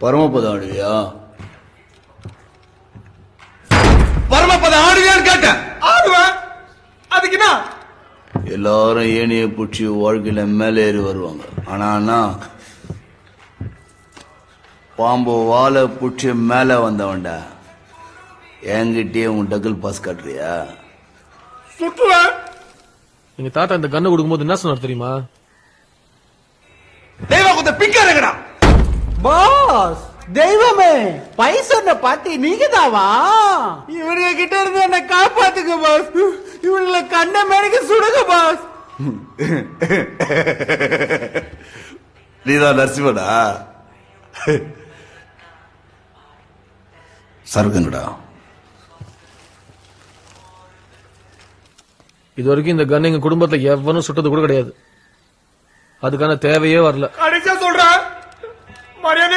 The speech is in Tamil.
பரமபதம் ஆடுவியா? பரமபதம் ஆடுவியான்னு கேட்டேன். ஆடுவேன். அதுக்குன்னா எல்லாரும் ஏனிய பூச்சி வாழ்க்கையில மேலே ஏறி வருவாங்க. ஆனா பாம்பு வாழை பூச்சி மேல வந்தவன்டா. என்கிட்டயே உன் டக்குல் பாஸ் காட்டுறியா? சுற்றுவேன். எங்க தாத்தா இந்த கண்ணு கொடுக்கும்போது என்ன சொன்னார் தெரியுமா? தெய்வம் கொஞ்சம் பிக்காருங்கடா. பாஸ், தெய்வமே, பைசனை பாட்டி நீங்கதாவா? இவனுங்க கிட்ட இருந்து என்ன காப்பாத்துங்க பாஸ். இவனுல கண்ண மேனிக்கு சுடுங்க பாஸ். நீதான் நரசிம்மனா? சருக்குங்கடா. இது வரைக்கும் இந்த கன் எங்க குடும்பத்துல எவனும் சுட்டது கூட கிடையாது. அதுக்கான தேவையே வரல. கடைசியா சொல்றேன், மரியாதை